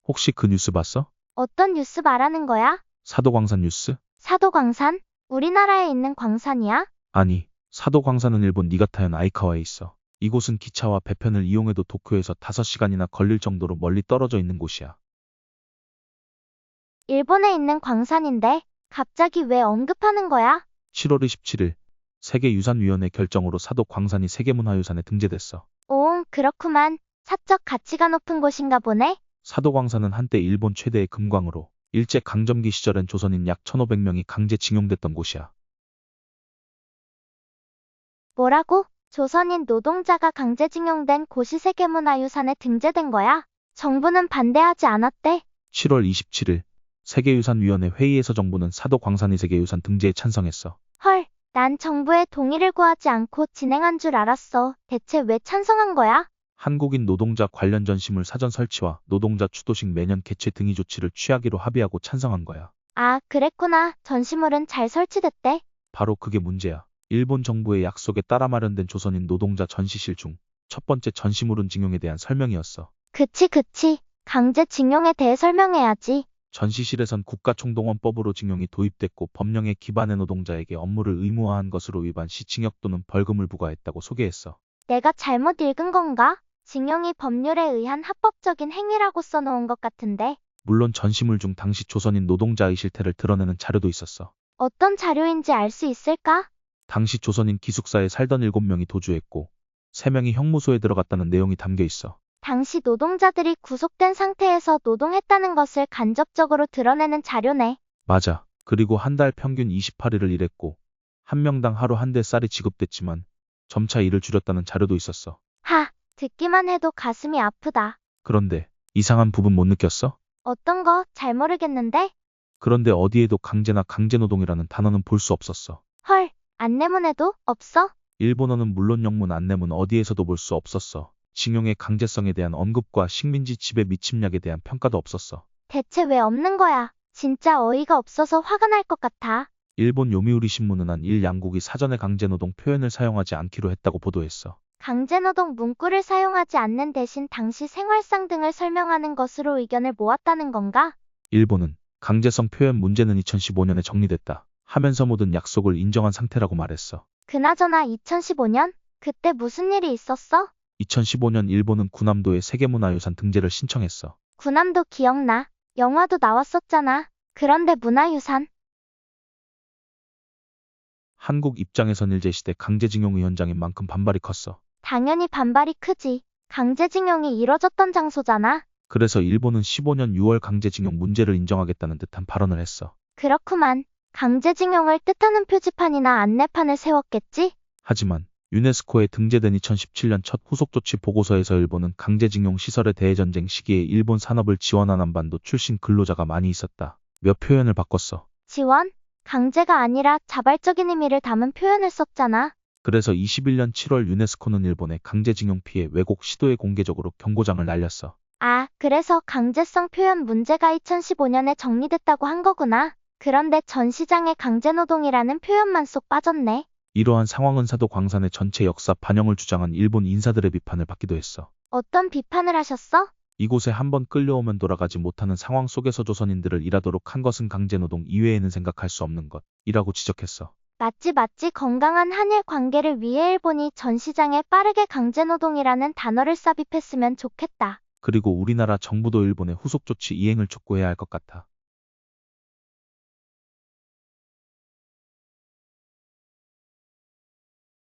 혹시 그 뉴스 봤어? 어떤 뉴스 말하는 거야? 사도광산 뉴스? 사도광산? 우리나라에 있는 광산이야? 아니, 사도광산은 일본 니가타현 아이카와에 있어. 이곳은 기차와 배편을 이용해도 도쿄에서 5시간이나 걸릴 정도로 멀리 떨어져 있는 곳이야. 일본에 있는 광산인데 갑자기 왜 언급하는 거야? 7월 27일 세계유산위원회 결정으로 사도광산이 세계문화유산에 등재됐어. 오, 그렇구만. 사적 가치가 높은 곳인가 보네. 사도광산은 한때 일본 최대의 금광으로 일제강점기 시절엔 조선인 약 1500명이 강제징용됐던 곳이야. 뭐라고? 조선인 노동자가 강제징용된 곳이 세계문화유산에 등재된 거야? 정부는 반대하지 않았대? 7월 27일 세계유산위원회 회의에서 정부는 사도광산이 세계유산 등재에 찬성했어. 헐, 난 정부의 동의를 구하지 않고 진행한 줄 알았어. 대체 왜 찬성한 거야? 한국인 노동자 관련 전시물 사전 설치와 노동자 추도식 매년 개최 등의 조치를 취하기로 합의하고 찬성한 거야. 아, 그랬구나. 전시물은 잘 설치됐대. 바로 그게 문제야. 일본 정부의 약속에 따라 마련된 조선인 노동자 전시실 중 첫 번째 전시물은 징용에 대한 설명이었어. 그치. 강제징용에 대해 설명해야지. 전시실에선 국가총동원법으로 징용이 도입됐고 법령에 기반해 노동자에게 업무를 의무화한 것으로 위반 시 징역 또는 벌금을 부과했다고 소개했어. 내가 잘못 읽은 건가? 징용이 법률에 의한 합법적인 행위라고 써놓은 것 같은데. 물론 전시물 중 당시 조선인 노동자의 실태를 드러내는 자료도 있었어. 어떤 자료인지 알 수 있을까? 당시 조선인 기숙사에 살던 7명이 도주했고 3명이 형무소에 들어갔다는 내용이 담겨 있어. 당시 노동자들이 구속된 상태에서 노동했다는 것을 간접적으로 드러내는 자료네. 맞아. 그리고 한 달 평균 28일을 일했고 한 명당 하루 한 대 쌀이 지급됐지만 점차 일을 줄였다는 자료도 있었어. 하, 듣기만 해도 가슴이 아프다. 그런데 이상한 부분 못 느꼈어? 어떤 거 잘 모르겠는데? 그런데 어디에도 강제나 강제노동이라는 단어는 볼 수 없었어. 헐, 안내문에도 없어? 일본어는 물론 영문 안내문 어디에서도 볼 수 없었어. 징용의 강제성에 대한 언급과 식민지 지배 미침략에 대한 평가도 없었어. 대체 왜 없는 거야? 진짜 어이가 없어서 화가 날 것 같아. 일본 요미우리 신문은 한일 양국이 사전에 강제노동 표현을 사용하지 않기로 했다고 보도했어. 강제노동 문구를 사용하지 않는 대신 당시 생활상 등을 설명하는 것으로 의견을 모았다는 건가? 일본은 강제성 표현 문제는 2015년에 정리됐다 하면서 모든 약속을 인정한 상태라고 말했어. 그나저나 2015년? 그때 무슨 일이 있었어? 2015년 일본은 구남도의 세계문화유산 등재를 신청했어. 구남도 기억나. 영화도 나왔었잖아. 그런데 문화유산? 한국 입장에선 일제시대 강제징용의 현장인 만큼 반발이 컸어. 당연히 반발이 크지. 강제징용이 이뤄졌던 장소잖아. 그래서 일본은 15년 6월 강제징용 문제를 인정하겠다는 듯한 발언을 했어. 그렇구만. 강제징용을 뜻하는 표지판이나 안내판을 세웠겠지? 하지만 유네스코에 등재된 2017년 첫 후속조치 보고서에서 일본은 강제징용 시설의 대전쟁 시기에 일본 산업을 지원한 한반도 출신 근로자가 많이 있었다. 몇 표현을 바꿨어. 지원? 강제가 아니라 자발적인 의미를 담은 표현을 썼잖아. 그래서 21년 7월 유네스코는 일본의 강제징용 피해 왜곡 시도에 공개적으로 경고장을 날렸어. 아, 그래서 강제성 표현 문제가 2015년에 정리됐다고 한 거구나. 그런데 전시장에 강제노동이라는 표현만 쏙 빠졌네. 이러한 상황은 사도광산의 전체 역사 반영을 주장한 일본 인사들의 비판을 받기도 했어. 어떤 비판을 하셨어? 이곳에 한번 끌려오면 돌아가지 못하는 상황 속에서 조선인들을 일하도록 한 것은 강제노동 이외에는 생각할 수 없는 것이라고 지적했어. 맞지. 건강한 한일 관계를 위해 일본이 전시장에 빠르게 강제노동이라는 단어를 삽입했으면 좋겠다. 그리고 우리나라 정부도 일본의 후속 조치 이행을 촉구해야 할 것 같아.